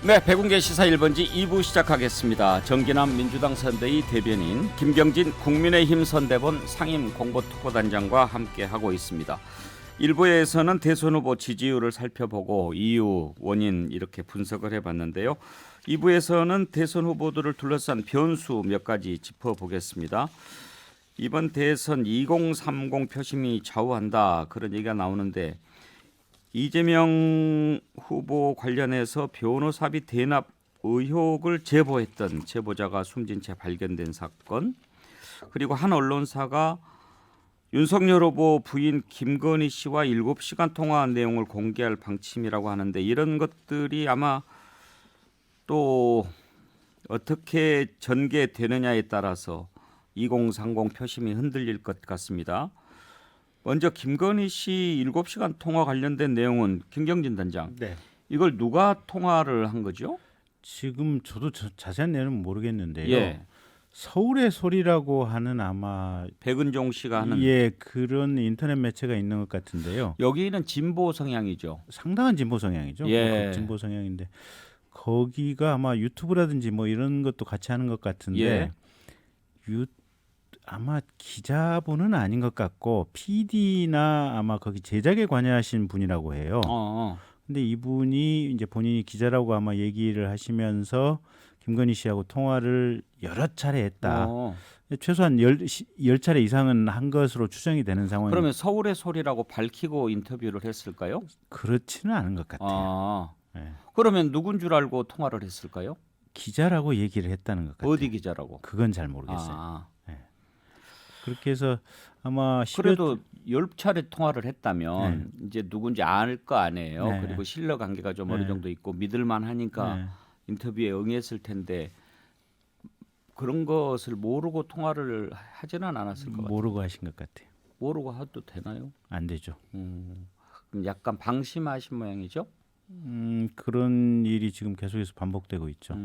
네, 백운계 시사 1번지 2부 시작하겠습니다. 정기남 민주당 선대위 대변인, 김경진 국민의힘 선대본 상임 공보특보단장과 함께하고 있습니다. 1부에서는 대선 후보 지지율을 살펴보고 이유, 원인 이렇게 분석을 해봤는데요. 2부에서는 대선 후보들을 둘러싼 변수 몇 가지 짚어보겠습니다. 이번 대선 2030 표심이 좌우한다 그런 얘기가 나오는데 이재명 후보 관련해서 변호사비 대납 의혹을 제보했던 제보자가 숨진 채 발견된 사건, 그리고 한 언론사가 윤석열 후보 부인 김건희 씨와 7시간 통화한 내용을 공개할 방침이라고 하는데 이런 것들이 아마 또 어떻게 전개되느냐에 따라서 2030 표심이 흔들릴 것 같습니다. 먼저 김건희 씨 7시간 통화 관련된 내용은 김경진 단장. 네. 이걸 누가 통화를 한 거죠? 지금 저도 자세한 내용은 모르겠는데요. 예. 서울의 소리라고 하는 아마 백은종 씨가 하는. 예 그런 인터넷 매체가 있는 것 같은데요. 여기는 진보 성향이죠. 상당한 진보 성향이죠. 예. 진보 성향인데 거기가 아마 유튜브라든지 뭐 이런 것도 같이 하는 것 같은데 예. 아마 기자분은 아닌 것 같고 PD나 아마 거기 제작에 관여하신 분이라고 해요. 근데 이분이 이제 본인이 기자라고 아마 얘기를 하시면서 김건희 씨하고 통화를 여러 차례 했다. 최소한 10차례 이상은 한 것으로 추정이 되는 상황이. 그러면 서울의 소리라고 밝히고 인터뷰를 했을까요? 그렇지는 않은 것 같아요. 네. 그러면 누군 줄 알고 통화를 했을까요? 기자라고 얘기를 했다는 것 같아요. 어디 기자라고? 그건 잘 모르겠어요. 네. 그렇게 해서 아마 그래도 10차례 통화를 했다면 네. 이제 누군지 알 거 아니에요. 네. 그리고 신뢰 관계가 좀 네. 어느 정도 있고 믿을만 하니까 네. 인터뷰에 응했을 텐데 그런 것을 모르고 통화를 하지는 않았을 것 같아요. 모르고 하신 것 같아요. 모르고 해도 되나요? 안 되죠. 그럼 약간 방심하신 모양이죠? 그런 일이 지금 계속해서 반복되고 있죠.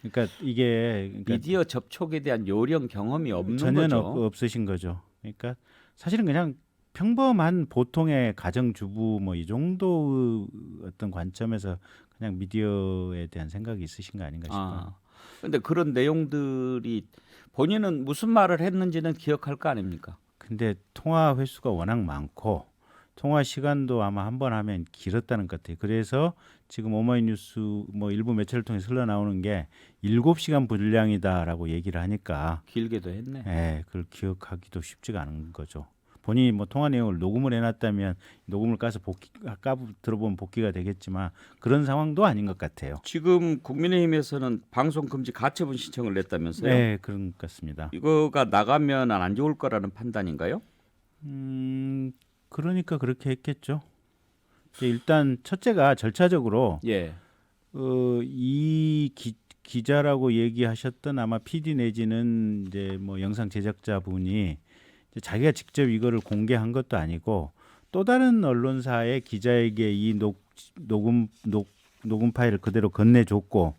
그러니까 이게 미디어 접촉에 대한 요령 경험이 없는 전혀 거죠. 없으신 거죠. 그러니까 사실은 그냥 평범한 보통의 가정주부 뭐 이 정도 어떤 관점에서 그냥 미디어에 대한 생각이 있으신 거 아닌가 싶어요. 그런데 그런 내용들이 본인은 무슨 말을 했는지는 기억할 거 아닙니까? 근데 통화 횟수가 워낙 많고 통화 시간도 아마 한 번 하면 길었다는 것 같아요. 그래서 지금 오마이뉴스 뭐 일부 매체를 통해 흘러나오는 게 7시간 분량이다라고 얘기를 하니까 길게도 했네. 예, 그걸 기억하기도 쉽지가 않은 거죠. 본인이 뭐 통화 내용을 녹음을 해놨다면 녹음을 까서 들어보면 복귀가 되겠지만 그런 상황도 아닌 것 같아요. 지금 국민의힘에서는 방송 금지 가처분 신청을 냈다면서요? 네, 그런 것 같습니다. 이거가 나가면 안 좋을 거라는 판단인가요? 그러니까 그렇게 했겠죠. 일단 첫째가 절차적으로 예. 이 기자라고 얘기하셨던 아마 PD 내지는 이제 뭐 영상 제작자분이 이제 자기가 직접 이거를 공개한 것도 아니고 또 다른 언론사의 기자에게 이 녹음 파일을 그대로 건네줬고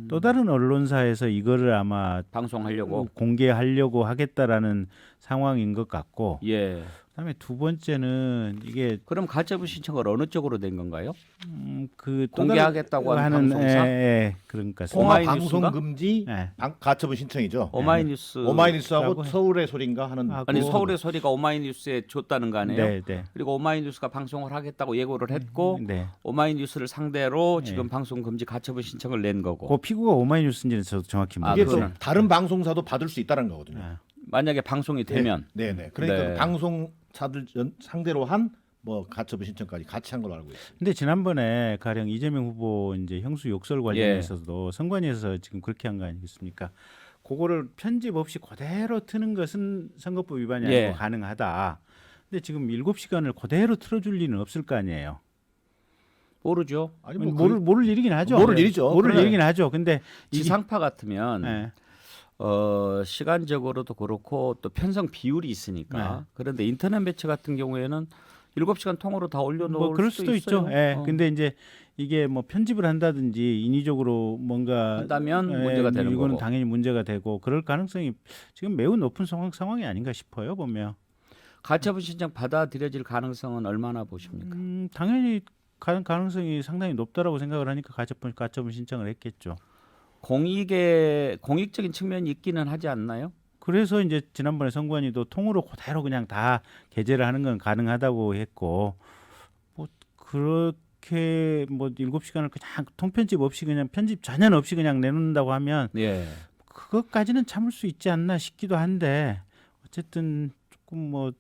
또 다른 언론사에서 이거를 아마 방송하려고 공개하려고 하겠다라는 상황인 것 같고. 예. 그다음에 두 번째는 이게 그럼 가처분 신청을 어느 쪽으로 된 건가요? 그 공개하겠다고 하는 방송사? 그런 것 통화 같습니다. 방송 금지 네. 가처분 신청이죠. 오마이뉴스하고 서울의 소리인가 하는. 아니 서울의 소리가 오마이뉴스에 줬다는 거 아니에요? 네, 네. 그리고 오마이뉴스가 방송을 하겠다고 예고를 했고 네. 오마이뉴스를 상대로 지금 방송 금지 가처분 신청을 낸 거고. 그 피고가 오마이뉴스인지는 저도 정확히 이게 또 모르겠어요. 다른 방송사도 받을 수 있다는 거거든요. 네. 만약에 방송이 되면 네. 그러니까 네. 그 방송사들 상대로 한 뭐 가처분 신청까지 같이 한 걸로 알고 있습니다. 근데 지난번에 가령 이재명 후보 이제 형수 욕설 관련해서도 선관위에서 지금 그렇게 한 거 아니겠습니까? 그거를 편집 없이 그대로 트는 것은 선거법 위반이 아니고 가능하다. 근데 지금 7시간을 그대로 틀어줄 리는 없을 거 아니에요. 모르죠. 아니 모를 일이긴 하죠. 모를 일이죠. 모를 그래. 일이긴 하죠. 근데 지상파 같으면 네. 시간적으로도 그렇고 또 편성 비율이 있으니까. 네. 그런데 인터넷 매체 같은 경우에는 7시간 통으로 다 올려놓을 뭐 그럴 수도 있죠. 있어요. 예. 근데 이제 이게 뭐 편집을 한다든지 인위적으로 뭔가 한다면 문제가 되는 이거는 거고. 당연히 문제가 되고 그럴 가능성이 지금 매우 높은 상황이 아닌가 싶어요. 보면 가처분 신청 받아들여질 가능성은 얼마나 보십니까? 당연히 가능성이 상당히 높다라고 생각을 하니까 가처분 신청을 했겠죠. 공익적인 측면이 있기는 하지 않나요? 그래서 이제 지난번에 선관위도 통으로 그대로 그냥 다 게재를 하는 건 가능하다고 했고, 뭐 그렇게 뭐 7시간을 그냥 통편집 없이 그냥 편집 전혀 없이 그냥 내놓는다고 하면 예. 그것까지는 참을 수 있지 않나 싶기도 한데, 어쨌든 조금 뭐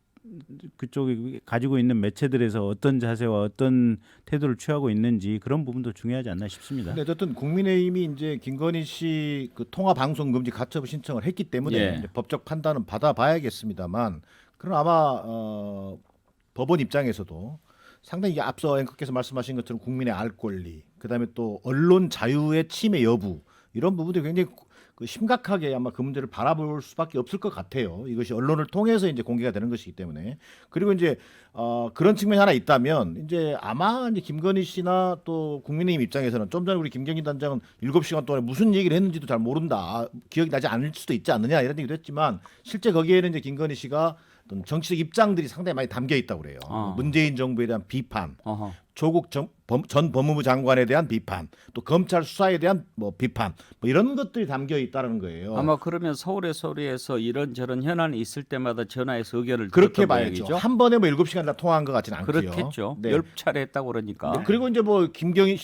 그쪽이 가지고 있는 매체들에서 어떤 자세와 어떤 태도를 취하고 있는지 그런 부분도 중요하지 않나 싶습니다. 근데 어쨌든 국민의힘이 이제 김건희 씨 그 통화 방송 금지 가처분 신청을 했기 때문에 예. 이제 법적 판단은 받아봐야겠습니다만, 그럼 아마 법원 입장에서도 상당히 이게 앞서 앵커께서 말씀하신 것처럼 국민의 알 권리, 그다음에 또 언론 자유의 침해 여부, 이런 부분들이 굉장히 심각하게 아마 그 문제를 바라볼 수밖에 없을 것 같아요. 이것이 언론을 통해서 이제 공개가 되는 것이기 때문에. 그리고 이제 그런 측면이 하나 있다면, 이제 아마 이제 김건희 씨나 또 국민의힘 입장에서는 좀 전에 우리 김경진 단장은 7시간 동안에 무슨 얘기를 했는지도 잘 모른다, 기억이 나지 않을 수도 있지 않느냐, 이런 얘기도 했지만, 실제 거기에는 이제 김건희 씨가 어떤 정치적 입장들이 상당히 많이 담겨 있다고 그래요. 문재인 정부에 대한 비판, 어허. 조국 전 법무부 장관에 대한 비판, 또 검찰 수사에 대한 뭐 비판, 뭐 이런 것들이 담겨 있다는 거예요. 아마 그러면 서울의 소리에서 이런저런 현안이 있을 때마다 전화해서 의견을 그렇게 들었던 봐야죠. 모양이죠? 한 번에 뭐 7시간 다 통화한 것 같지는 않고요. 그렇겠죠. 네. 10차례 했다고 그러니까. 네, 그리고 이제 뭐 김건희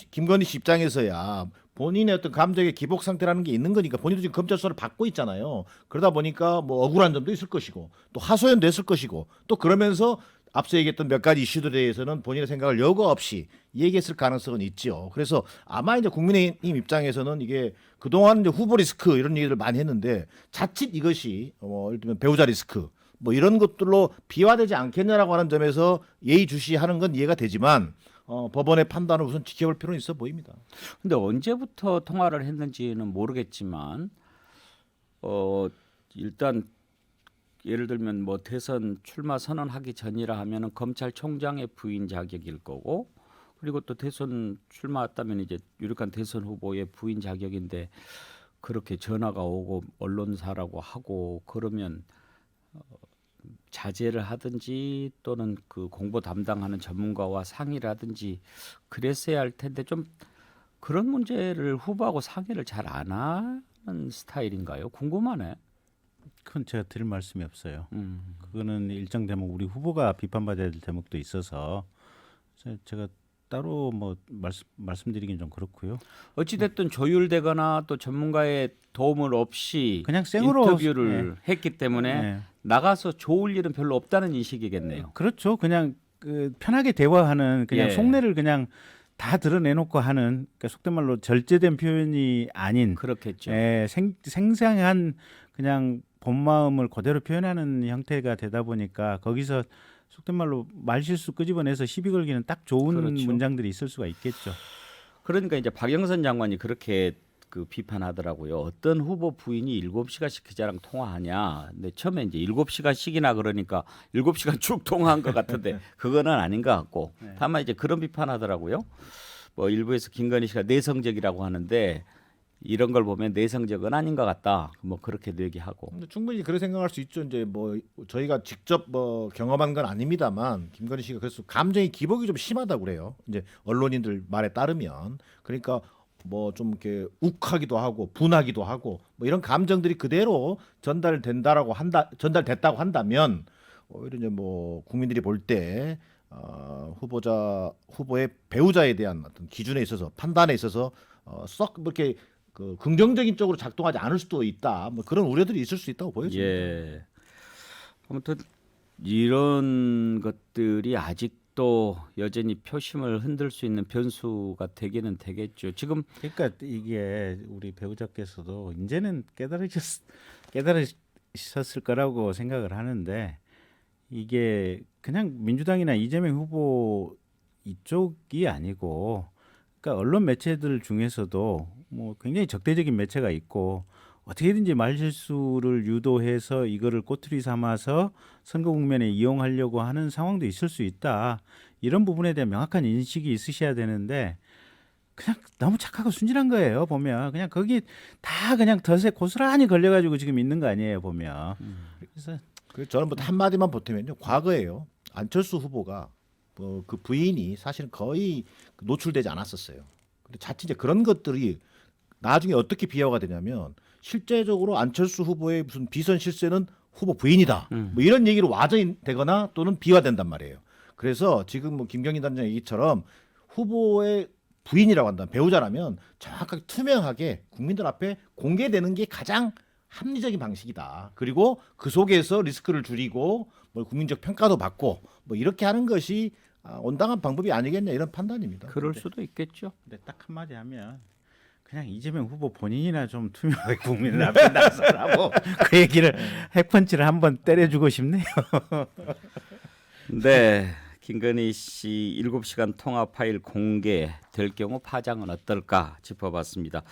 씨 입장에서야 본인의 어떤 감정의 기복 상태라는 게 있는 거니까, 본인도 지금 검찰 수사를 받고 있잖아요. 그러다 보니까 뭐 억울한 점도 있을 것이고, 또 하소연도 했을 것이고, 또 그러면서 앞서 얘기했던 몇 가지 이슈들에 대해서는 본인의 생각을 여과 없이 얘기했을 가능성은 있죠. 그래서 아마 이제 국민의힘 입장에서는 이게 그동안 이제 후보 리스크 이런 얘기를 많이 했는데, 자칫 이것이 예를 들면 배우자 리스크 뭐 이런 것들로 비화되지 않겠냐라고 하는 점에서 예의주시하는 건 이해가 되지만, 법원의 판단을 우선 지켜볼 필요는 있어 보입니다. 근데 언제부터 통화를 했는지는 모르겠지만 일단 예를 들면 뭐 대선 출마 선언하기 전이라 하면은 검찰총장의 부인 자격일 거고, 그리고 또 대선 출마했다면 이제 유력한 대선 후보의 부인 자격인데, 그렇게 전화가 오고 언론사라고 하고 그러면 자제를 하든지 또는 그 공보 담당하는 전문가와 상의를 하든지 그랬어야 할 텐데, 좀 그런 문제를 후보하고 상의를 잘 안 하는 스타일인가요? 궁금하네. 그건 제가 드릴 말씀이 없어요. 그거는 일정 대목 우리 후보가 비판받아야 될 대목도 있어서 제가 따로 뭐 말씀드리긴 좀 그렇고요. 어찌됐든 조율되거나 또 전문가의 도움을 없이 그냥 생으로 인터뷰를 했기 때문에 네. 나가서 좋을 일은 별로 없다는 인식이겠네요. 그렇죠. 그냥 그 편하게 대화하는, 그냥 예. 속내를 그냥 다 드러내놓고 하는, 그러니까 속된 말로 절제된 표현이 아닌, 그렇겠죠. 생생한 그냥 본 마음을 그대로 표현하는 형태가 되다 보니까, 거기서 속된 말로 말실수 끄집어내서 시비 걸기는 딱 좋은 그렇죠. 문장들이 있을 수가 있겠죠. 그러니까 이제 박영선 장관이 그렇게 그 비판하더라고요. 어떤 후보 부인이 7시간씩 기자랑 통화하냐. 근데 처음에 이제 7시간씩이나 그러니까 7시간 쭉 통화한 것 같은데 그거는 아닌 것 같고, 다만 이제 그런 비판하더라고요. 뭐 일부에서 김건희 씨가 내성적이라고 하는데, 이런 걸 보면 내성적은 아닌 것 같다. 뭐 그렇게도 얘기하고. 근데 충분히 그렇게 생각할 수 있죠. 이제 뭐 저희가 직접 뭐 경험한 건 아닙니다만, 김건희 씨가 그래서 감정의 기복이 좀 심하다고 그래요. 이제 언론인들 말에 따르면. 그러니까 뭐 좀 이렇게 욱하기도 하고 분하기도 하고 뭐 이런 감정들이 그대로 전달됐다고 한다면, 오히려 이제 뭐 국민들이 볼 때 후보의 배우자에 대한 어떤 기준에 있어서, 판단에 있어서 썩 이렇게 그 긍정적인 쪽으로 작동하지 않을 수도 있다. 뭐 그런 우려들이 있을 수 있다고 보여집니다. 예. 아무튼 이런 것들이 아직도 여전히 표심을 흔들 수 있는 변수가 되기는 되겠죠. 지금 그러니까 이게 우리 배우자께서도 이제는 깨달으셨을 거라고 생각을 하는데, 이게 그냥 민주당이나 이재명 후보 이쪽이 아니고, 그러니까 언론 매체들 중에서도 뭐 굉장히 적대적인 매체가 있고, 어떻게든지 말실수를 유도해서 이거를 꼬투리 삼아서 선거 국면에 이용하려고 하는 상황도 있을 수 있다. 이런 부분에 대한 명확한 인식이 있으셔야 되는데, 그냥 너무 착하고 순진한 거예요. 보면 그냥 거기 다 그냥 덫에 고스란히 걸려가지고 지금 있는 거 아니에요. 보면. 그래서 그래서 저는 뭐 한마디만 보태면요, 과거에요, 안철수 후보가 그 부인이 사실은 거의 노출되지 않았었어요. 근데 자칫 이제 그런 것들이 나중에 어떻게 비화가 되냐면 실제적으로 안철수 후보의 무슨 비선 실세는 후보 부인이다. 뭐 이런 얘기로 와전이 되거나 또는 비화된단 말이에요. 그래서 지금 뭐 김경인 단장 얘기처럼 후보의 부인이라고 한다면 배우자라면 정확하게 투명하게 국민들 앞에 공개되는 게 가장 합리적인 방식이다. 그리고 그 속에서 리스크를 줄이고 뭐 국민적 평가도 받고 뭐 이렇게 하는 것이 온당한 방법이 아니겠냐 이런 판단입니다. 그럴 수도 있겠죠. 근데 딱 한마디 하면 그냥 이재명 후보 본인이나 좀 투명하게 국민들 앞에 나서라고 그 얘기를 핵펀치를 한번 때려주고 싶네요. 네. 김건희 씨 7시간 통화 파일 공개될 경우 파장은 어떨까 짚어봤습니다.